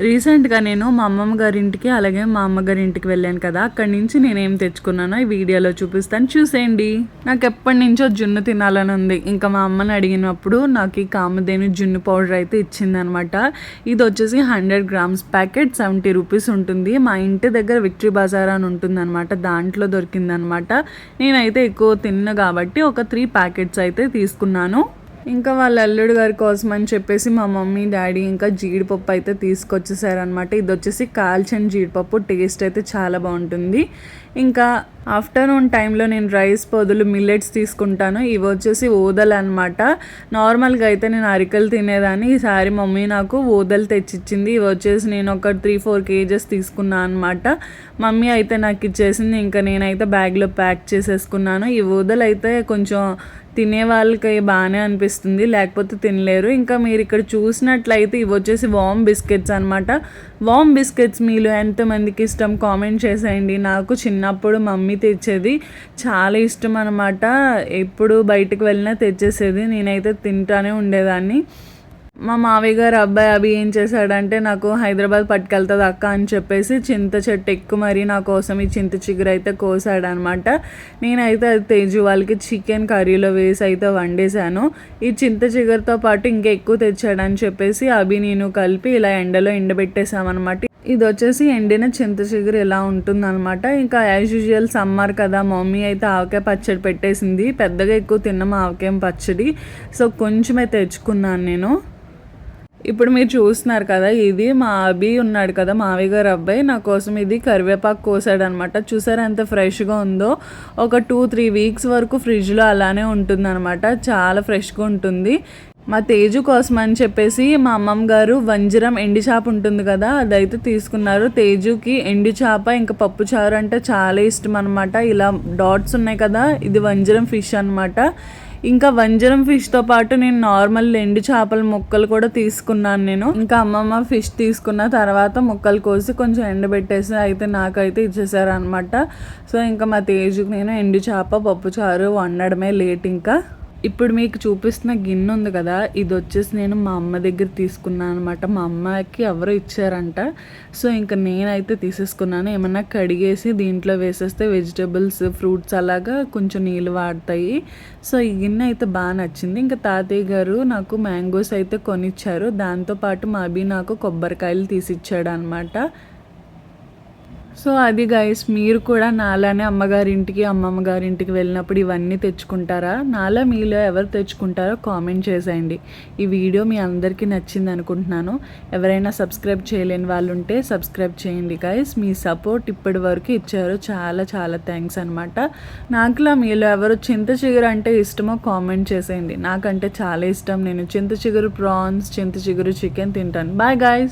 రీసెంట్గా నేను మా అమ్మమ్మ గారి ఇంటికి అలాగే మా అమ్మగారి ఇంటికి వెళ్ళాను కదా, అక్కడి నుంచి నేనేం తెచ్చుకున్నానో ఈ వీడియోలో చూపిస్తాను, చూసేయండి. నాకు ఎప్పటి నుంచో జున్ను తినాలని ఉంది. ఇంకా మా అమ్మని అడిగినప్పుడు నాకు ఈ కామధేను జున్ను పౌడర్ అయితే ఇచ్చిందనమాట. ఇది వచ్చేసి 100 grams ప్యాకెట్ 70 రూపీస్ ఉంటుంది. మా ఇంటి దగ్గర విక్టరీ బజార్ అని ఉంటుందన్నమాట, దాంట్లో దొరికిందనమాట. నేనైతే ఎక్కువ తిన్నా కాబట్టి ఒక 3 ప్యాకెట్స్ అయితే తీసుకున్నాను. ఇంకా వాళ్ళ అల్లుడు గారి కోసం అని చెప్పేసి మా మమ్మీ డాడీ ఇంకా జీడిపప్పు అయితే తీసుకొచ్చేసారనమాట. ఇది వచ్చేసి కాల్చిన జీడిపప్పు, టేస్ట్ అయితే చాలా బాగుంటుంది. ఇంకా ఆఫ్టర్నూన్ టైంలో నేను రైస్ బదులు మిల్లెట్స్ తీసుకుంటాను. ఇవి వచ్చేసి ఊదలు అనమాట. నార్మల్గా అయితే నేను అరికలు తినేదాన్ని, ఈసారి మమ్మీ నాకు ఊదలు తెచ్చిచ్చింది. ఇవి వచ్చేసి నేను ఒక 3-4 kgs తీసుకున్నాను అనమాట. మమ్మీ అయితే నాకు ఇచ్చేసింది. ఇంకా నేనైతే బ్యాగ్లో ప్యాక్ చేసేసుకున్నాను. ఈ ఊదలు అయితే కొంచెం తినే వాళ్ళకి బాగానే అనిపిస్తుంది, లేకపోతే తినలేరు. ఇంకా మీరు ఇక్కడ చూసినట్లయితే ఇవి వచ్చేసి వామ్ బిస్కెట్స్ అనమాట. వామ్ బిస్కెట్స్ మీలో ఎంతమందికి ఇష్టం కామెంట్ చేసేయండి. నాకు చిన్నప్పుడు మమ్మీ తెచ్చేది చాలా ఇష్టం అనమాట. ఎప్పుడు బయటకు వెళ్ళినా తెచ్చేసేది, నేనైతే తింటానే ఉండేదాన్ని. మా మావయ్య గారు అబ్బాయి అవి ఏం చేశాడంటే, నాకు హైదరాబాద్ పట్టుకెళ్తుంది అక్క అని చెప్పేసి చింత చెట్టు ఎక్కువ మరీ నా కోసం ఈ చింత చిగురు అయితే కోసాడనమాట. నేనైతే అది తేజు వాళ్ళకి చికెన్ కర్రీలో వేసి అయితే వండేశాను. ఈ చింత చిగురుతో పాటు ఇంకా ఎక్కువ తెచ్చాడని చెప్పేసి అవి నేను కలిపి ఇలా ఎండలో ఎండబెట్టేసామన్నమాట. ఇది వచ్చేసి ఎండిన చింత చిగురు ఇలా ఉంటుందన్నమాట. ఇంకా యాజ్ యూజువల్ సమ్మర్ కదా, మమ్మీ అయితే ఆవకాయ పచ్చడి పెట్టేసింది. పెద్దగా ఎక్కువ తిన్నాము ఆవకాయ పచ్చడి, సో కొంచెమే తెచ్చుకున్నాను నేను. ఇప్పుడు మీరు చూస్తున్నారు కదా, ఇది మా అభి ఉన్నాడు కదా, మావయ్య గారు అబ్బాయి, నా కోసం ఇది కరివేపాకు కోసాడనమాట. చూసారా ఎంత ఫ్రెష్గా ఉందో. ఒక 2-3 weeks వరకు ఫ్రిడ్జ్లో అలానే ఉంటుందన్నమాట, చాలా ఫ్రెష్గా ఉంటుంది. మా తేజు కోసం అని చెప్పేసి మా అమ్మమ్మ గారు వంజరం ఎండి చేప ఉంటుంది కదా, అదైతే తీసుకున్నారు. తేజుకి ఎండి చేప ఇంకా పప్పు చారు అంటే చాలా ఇష్టం అనమాట. ఇలా డాట్స్ ఉన్నాయి కదా, ఇది వంజరం ఫిష్ అనమాట. ఇంకా వంజరం ఫిష్తో పాటు నేను నార్మల్ ఎండు చేపల ముక్కలు కూడా తీసుకున్నాను నేను. ఇంకా అమ్మమ్మ ఫిష్ తీసుకున్న తర్వాత ముక్కలు కోసి కొంచెం ఎండబెట్టేసి అయితే నాకైతే ఇచ్చేసారు అనమాట. సో ఇంకా మా తేజుకి నేను ఎండు చేప పప్పు చారు వండడమే లేట్. ఇంకా ఇప్పుడు మీకు చూపిస్తున్న గిన్నె ఉంది కదా, ఇది వచ్చేసి నేను మా అమ్మ దగ్గర తీసుకున్నాను అనమాట. మా అమ్మకి ఎవరో ఇచ్చారంట, సో ఇంకా నేనైతే తీసేసుకున్నాను. ఏమన్నా కడిగేసి దీంట్లో వేసేస్తే వెజిటేబుల్స్ ఫ్రూట్స్ అలాగా కొంచెం నీళ్ళు వాడతాయి. సో ఈ గిన్నె అయితే బాగా నచ్చింది. ఇంకా తాతయ్య గారు నాకు మ్యాంగోస్ అయితే కొనిచ్చారు, దాంతోపాటు మా అభి నాకు కొబ్బరికాయలు తీసిచ్చాడు అనమాట. సో అది గైస్, మీరు కూడా నాలానే అమ్మగారింటికి అమ్మమ్మ గారింటికి వెళ్ళినప్పుడు ఇవన్నీ తెచ్చుకుంటారా? నాలా మీలో ఎవరు తెచ్చుకుంటారో కామెంట్ చేసేయండి. ఈ వీడియో మీ అందరికీ నచ్చింది అనుకుంటున్నాను. ఎవరైనా సబ్స్క్రైబ్ చేయలేని వాళ్ళు ఉంటే సబ్స్క్రైబ్ చేయండి గైస్. మీ సపోర్ట్ ఇప్పటి వరకు ఇచ్చారు, చాలా చాలా థ్యాంక్స్ అనమాట. నాకులా మీలో ఎవరు చింత చిగురు అంటే ఇష్టమో కామెంట్ చేసేయండి. నాకంటే చాలా ఇష్టం. నేను చింత చిగురు ప్రాన్స్, చింత చిగురు చికెన్ తింటాను. Bye guys.